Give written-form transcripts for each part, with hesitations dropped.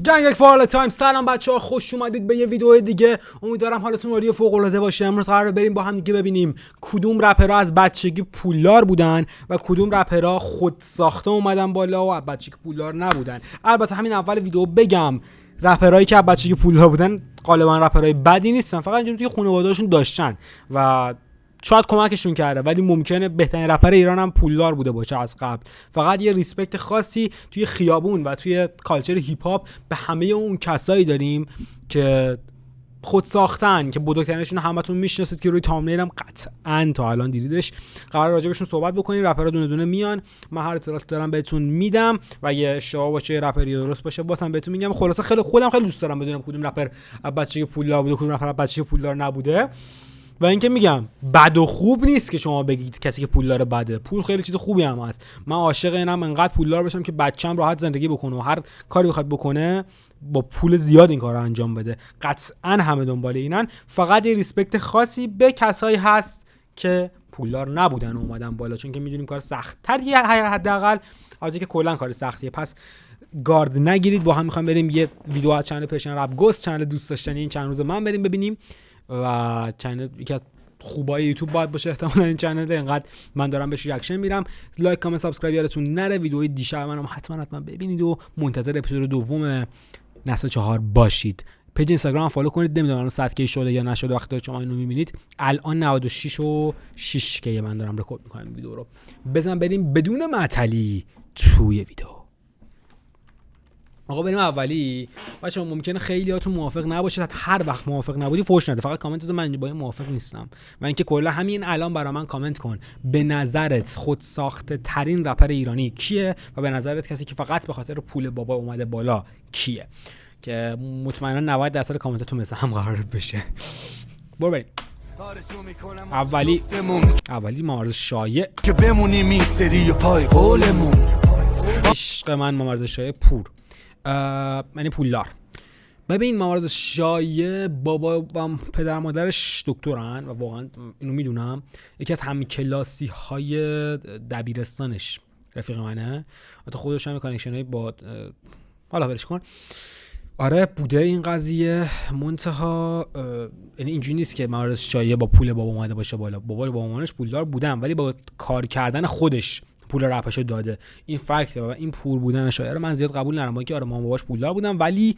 گنگ فار تایم. سلام بچه‌ها، خوش اومدید به یه ویدیو دیگه. امیدوارم حالتون عالی و فوق العاده باشه. امروز قراره بریم با هم دیگه ببینیم کدوم رپرها از بچگی پولدار بودن و کدوم رپرها خود ساخته اومدن بالا و از بچگی پولدار نبودن. البته همین اول ویدیو بگم رپرهایی که از بچگی پولدار بودن غالبا رپرهای بدی نیستن، فقط اینجوری که خانواده‌هاشون داشتن و شاید کمکشون کرده، ولی ممکنه بهترین رپر ایران هم پولدار بوده باشه از قبل. فقط یه ریسپکت خاصی توی خیابون و توی کالچر هیپ هاپ به همه اون کسایی داریم که خود ساختن، که بزرگترینشون همتون میشناسید که روی تامنیل هم قطعاً تا الان دیدیدش. قرار راجبشون صحبت بکنیم. رپرها دونه دونه میان، من هر اطلاعاتی دارم بهتون میدم و یه اشتباه باشه یه رپری درست باشه بازم بهتون میگم. خلاصه خودم خیلی دوست دارم بدونم کدوم رپر از بچگی پولدار بوده، کدوم رپر از بچگی پولدار نبوده. و اینکه میگم بد و خوب نیست که شما بگید کسی که پولدار بده. پول خیلی چیز خوبی هم هست. من عاشق اینم انقدر پولدار بشم که بچه‌م راحت زندگی بکنه و هر کاری بخواد بکنه با پول زیاد این کارو انجام بده. قطعاً همه دنبال اینن. فقط یه ریسپکت خاصی به کسایی هست که پولدار نبودن و اومدن بالا، چون که میدونیم کار سخت‌تریه حداقل، از اینکه کلا کار سختیه. پس گارد نگیرید. با هم می‌خوام بریم یه ویدیو از چنل پرشن رپ گوست، چنل دوست داشتنی این چند روز من بریم ببینیم و چنل یکی از خوبای یوتیوب باید باشه احتمالاً این چنل. اینقدر من دارم بهش ریاکشن میرم. لایک کامنت سابسکرایب یادتون نره. ویدیوی دیشب منم حتما ببینید و منتظر اپیزود دوم نسل 4 باشید. پیج اینستاگرام فالو کنید. نمیدونم 100 کی شده یا نشده وقتی شما اینو میبینید. الان 96 و 6 کی من دارم رکورد میکنم ویدیو رو. بزن بریم بدون معطلی توی ویدیو. آقا بریم اولی. بچه‌ها ممکنه خیلیاتون موافق نباشید، هر وقت موافق نبودی فوش نده، فقط کامنت بده من با این موافق نیستم. و اینکه کلا همین الان برای من کامنت کن به نظرت خود ساخته ترین رپر ایرانی کیه و به نظرت کسی که فقط به خاطر پول بابا اومده بالا کیه، که مطمئنا 90% کامنتاتون مثل هم قرار بشه. برو بریم. اولی مامرز شایع که بمونیم این سری پای قولمون. عشق من مامرز شایع پور، یعنی پولدار. ببین مامرز شایع بابا و پدر مادرش دکترن و واقعا اینو میدونم. یکی از همین کلاسی های دبیرستانش رفیق منه، حتی خودش هم کانکشنای با حالا ولش کن. آره بوده این قضیه. منتها یعنی اینجوری نیست که مامرز شایع با پول بابا اومده باشه بالا. بابا و مامانش پولدار بودن ولی با کار کردن خودش پول رپشو داده. این فکته و این پول بودن شاعر رو من زیاد قبول ندارم. که آره مامان باباش پولدار بودن ولی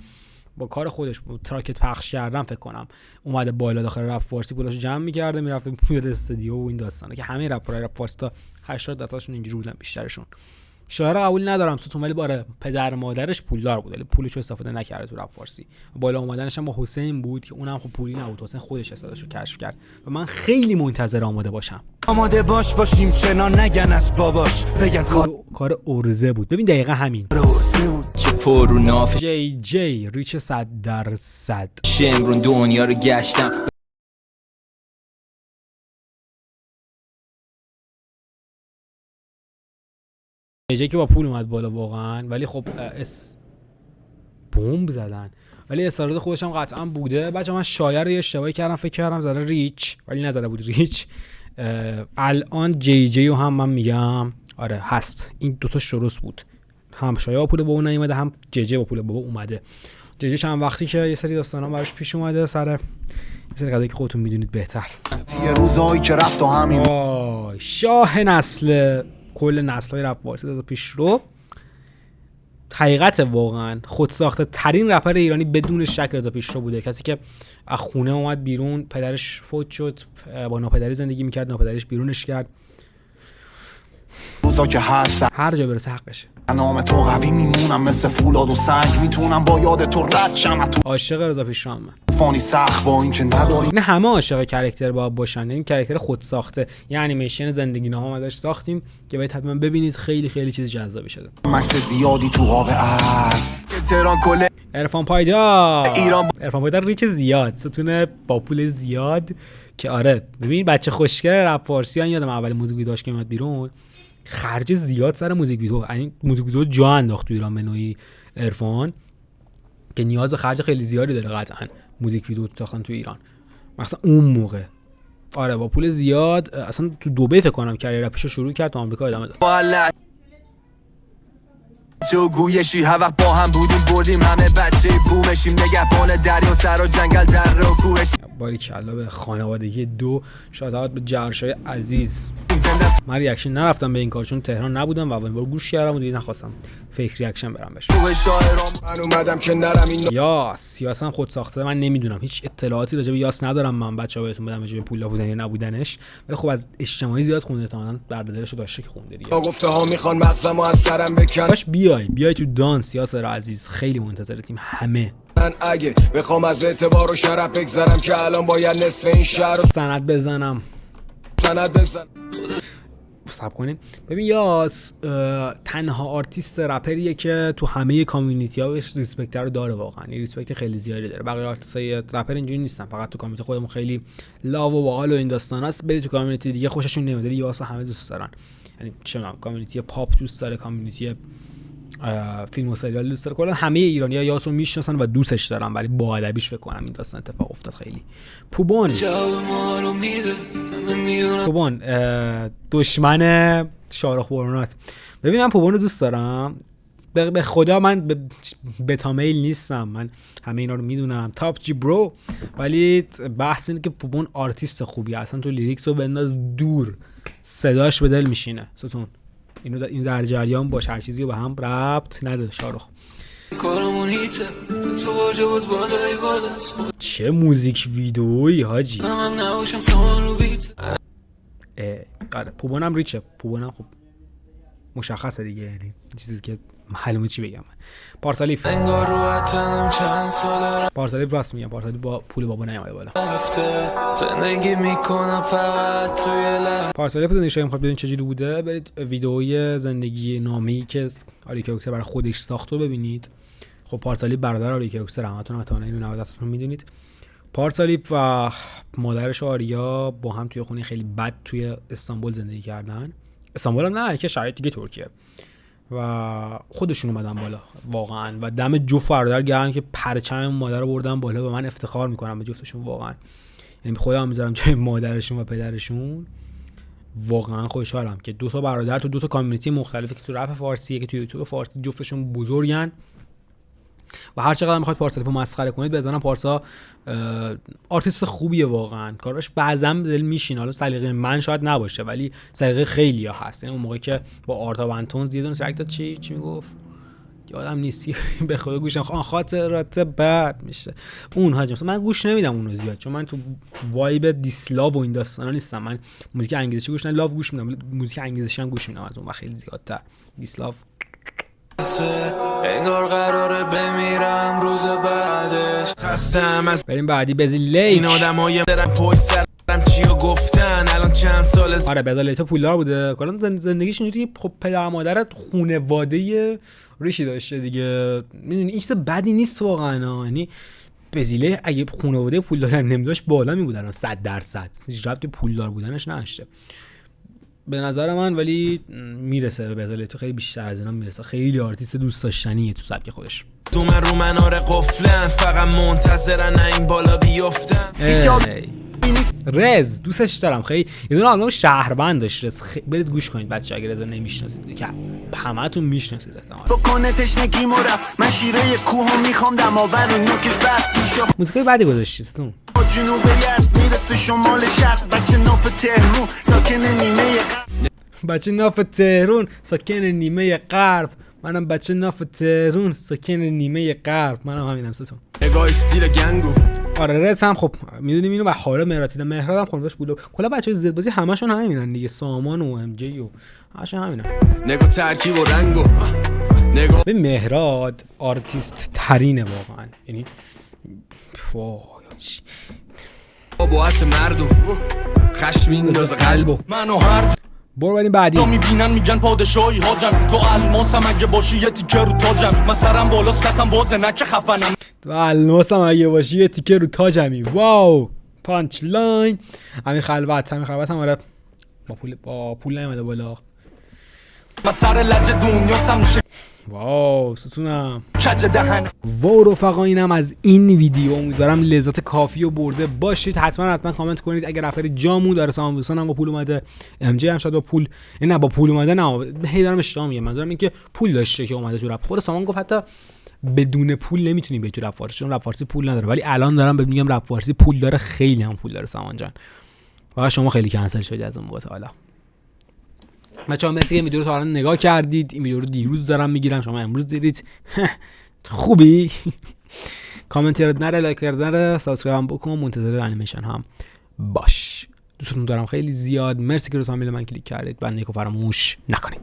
با کار خودش تراکت پخش کردن فکر کنم اومده بالا. داخل رپ فارسی پولاشو جمع می‌کرده میرفته پول استودیو و این داستانه که همه رپرای رپ فارسی تا 80% اینجوری بودن بیشترشون. شاعر قبول ندارم ستون، ولی باره پدر مادرش پولدار بود ولی پولشو استفاده نکرده تو رپ فارسی. بالا اومدنش هم با حسین بود که اونم خب پولی نبود، حسین خودش استعدادشو کشف کرد و من خیلی منتظر آماده باشم. آماده باشیم چنان نگن از باباش بگن کار ارزه بود. ببین دقیقاً همین ارزه بود که پرو ناف جی ریچ 100%. شمرون دنیا رو گشتم. جی که با پول اومد بالا واقعا، ولی خب بمب زدن ولی استعداد خودش هم قطعا بوده. بچه‌ها من شاعر رو اشتباهی کردم، فکر کردم زده ریچ ولی نزده بود ریچ. الان جی رو هم من میگم آره هست. این دوتا درست بود، هم شاعر با پول بابا نیومده هم جی با پول بابا اومده. جی چند وقتی که یه سری داستانا براش پیش اومده سر یه سری قضیه که خودتون میدونید بهتر. یه روزایی که رفت و همین شاه نسل کل نسل‌های رپ فارسی از پیش رو. حقیقت واقعا خود ساخته ترین رپر ایرانی بدون شک رضا پیشرو بوده. کسی که از خونه اومد بیرون، پدرش فوت شد، با ناپدری زندگی میکرد، ناپدریش بیرونش کرد. روزا که هست هر جا برسه حقشه. نام تو قوی میمونم مثل فولاد و سنگ، میتونم با یاد تو رد شم. عاشق رضا پیشرو من. فانی سخت با این که نداری. نه همه عاشق کاراکتر باید باشن. این کاراکتر خود ساخته، یعنی انیمیشن زندگی نامه ازش ساختیم که باید حتما ببینید. خیلی خیلی چیز جذابی شده. مکس زیادی تو قاب عکس تهران کله عرفان پایدار ایران. عرفان پایدار ریچ زیاد، ستون با پول زیاد که آره ببین بچه خوشگل رپ فارسی. یادم اول موزیک ویدیوش که اومد بیرون خرج زیاد سر موزیک ویدیو، یعنی موزیک ویدیو جا انداخت تو ایران به نوعی عرفان که نیاز به خرج خیلی زیادی داره قطعا موزیک ویدیو ساختن تو ایران مثلا اون موقع. آره با پول زیاد اصلا تو دبی فکر کنم کریر رپشو شروع کرد، تو آمریکا ادامه داد. چه گویشی هر وقت با هم بودیم بردیم همه بچه بومشیم نگهبان دریا سر و جنگل در و کوهش. باریکلا به خانوادگی 2. شادابت به جرشای عزیز. من ریاکشن نرفتم به این کار چون تهران نبودم و اولین بار گوش کردم و دیگه نخواستم فیک ریاکشن برام بشه. من اومدم که نرم این یاس هم خود ساخته. من نمیدونم هیچ اطلاعاتی راجع به یاس ندارم. من بچه‌ها بهتون بدم راجع به پولا بودن یا نبودنش، ولی خب از اجتماعی زیاد خونده تا من درد دلشو داشته که خونده دیگه. گفته ها میخوان مغزمو از سرم بکن. باش بیای تو دانس یاسر عزیز، خیلی منتظرتیم همه. من اگه بخوام از اعتبار و شرف بگذرم که الان باید نصف این شهر رو سند بزنم. صبر کنیم. ببین یاس تنها آرتیست رپریه که تو همه کامیونیتی ها بهش ریسپکت رو داره. واقعا این ریسپکت خیلی زیادی داره. بقیه آرتیستای رپر اینجوری نیستن، فقط تو کامیونیتی خودمون خیلی لاو و باحال و این داستاناست. برید تو کامیونیتی دیگه خوششون نمیاد. یاس همه دوست دارن، یعنی چه میدونم کامیونیتی پاپ دوست داره، کامیونیتی فیلم و سریال دوست داره. کلا همه ایرانی‌ها یاسو میشناسن و دوستش دارن، ولی با ادبیش فکر کنم این داستان اتفاق افتاد. خیلی پوبون دشمن شارخ برونات. ببین من پوبون رو دوست دارم به خدا. من بتا میل نیستم، من همه اینا رو میدونم، تاپ جی برو، ولی بحث اینه که پوبون آرتیست خوبیه. اصلا تو لیریکس رو بنداز دور، صداش به دل میشینه. ستون این در جریان باش، هر چیزی رو به هم ربط نده. شارخ چه موزیک ویدئویی حاجی. آره پوبونم ریچه. پوبونم خب مشخصه دیگه، یعنی چیزی که معلومه چی بگم. پارسالیف راست میگم. پارسالیف با پول بابا نیومده بالا. زندگی میکنم فقط توی پارسالیف زندگیش میخواد بدون چجوری بوده، برید ویدئوی زندگی نامه‌ای که آریکا اوکسر برای خودش ساخت رو ببینید. خب پارسالیف برادر آریکا اوکسر، همتون حتما اینو 90% میدونید. پارسالیف و مادرش آریا با هم توی خونه خیلی بد توی استانبول زندگی کردن. استانبول هم نه که شرایط دیگه ترکیه، و خودشون اومدن بالا واقعا، و دم جفت برادر گرم که پرچم مادر رو بردن بالا. و من افتخار میکنم به جفتشون واقعا، یعنی خودم میذارم جای مادرشون و پدرشون. واقعا خوشحالم که دو تا برادر تو دو تا کامیونیتی مختلفه که تو رپ فارسیه که تو یوتیوب فارسی، جفتشون بزرگن. و هر چقدر میخواید پارسا رو مسخره کنید بزنم، پارسا آرتیست خوبیه واقعا، کاراش بعضا به دل میشینه. حالا سلیقه من شاید نباشه ولی سلیقه خیلیا هست. یعنی اون موقعی که با آرتا ونتونز دیدون ترک داد چی میگفت یادم نیست به خدا گوشم خاطرات بد میشه اون حاجی. مثلا من گوش نمیدم اونو زیاد چون من تو وایب دیسلاو و این داستانا نیستم. من موزیک انگلیسی گوش لاو گوش میدم، موزیک انگلیسی هم گوش میدم از اون و خیلی زیادتر. دیسلاو انگار قراره بمیرم روز بعدش. خستم از بریم بعدی. بزیلیک این آدمای درم پشت سرم چیو گفتن الان چند سال آره بزیلیک پولدار بوده کلا زندگیش اینجوری. خب پدر مادرت خانواده ریشی داشته دیگه، میدونی این چیز بدی نیست واقعا. یعنی بزیلیک اگه خانواده پولدار نمیداشت بالا میبودن 100%، هیچ ربطی پولدار بودنش نداشته به نظر من، ولی میرسه به بزیلیک خیلی بیشتر از اینا میرسه. خیلی آرتیست دوست داشتنیه تو سبک خودش. تو من رو مناره قفلن فقط منتظرن این بالا بیفتن. رز دوستش دارم خیلی. یه دونه آلبوم شهروند داشت رز، برید گوش کنید بچه‌ها اگه رز نمیشناسید که همه‌تون میشناسید احتمالاً. بکنه تشنگی مرف من شیره کوه میخوام دماور و نوکش بس میشه. موزیکای بعدی گذاشتید جنوب یزد میرسه شمال شرق بچه ناف تهرون ساکن نیمه بچه ناف تهرون ساکن نیمه غرب. منم بچه ناف تهرون ساکن نیمه غرب. منم همینم ستون. نگاه استیل گنگو. آره رز هم خب میدونیم اینو و حالا مهراد هم خونش بود. کلا بچهای زد بازی همشون همینن دیگه، سامان و ام جی و همشون همینن. نگاه ترکیب و رنگو نگاه به مهراد آرتیست ترینه واقعا، یعنی وای بابات مردو خشم میندازه قلبو منو هر برو بریم بعدی. میبینن میگن پادشاهی حاجم تو الماسم اگه باشی یه تیکه رو تاجم من سرم بالاست کتم بازه نکه خفنم تو الماسم اگه باشی یه تیکه رو تاجمی. واو پانچ لاین. همین خلوت هم آره با پول نیومده بالا. من سر لج دنیا سمشه واو ستونم کج دهن. واو رفقا، اینم از این ویدیو. امیدوارم لذت کافی رو برده باشید. حتما کامنت کنید اگر رپر جامو داره سامان ویلسون هم با پول اومده، ام جی هم شاید با پول، نه با پول اومده، نه هی دارم اشتباه میگم، منظورم این که پول داشته که اومده تو رپ. خود سامان گفت حتی بدون پول نمیتونی بیای تو رپ فارسی، چون رپ فارسی پول نداره. ولی الان دارم بهت میگم رپ فارسی پول داره، خیلی هم پول داره سامان جان. واقعا شما خیلی کنسل شدی از اون موقع تا حالا. بچه‌ها مرسی که این ویدیو رو تا الان نگاه کردید. این ویدیو رو دیروز دارم میگیرم، شما امروز دیدید. خوبی؟ کامنت یاد نره، لایک یاد نره، سابسکرایب هم بکن، منتظر انیمیشن هم باش. دوستتون دارم خیلی زیاد. مرسی که رو تامین من کلیک کردید. بنده رو فراموش نکنید.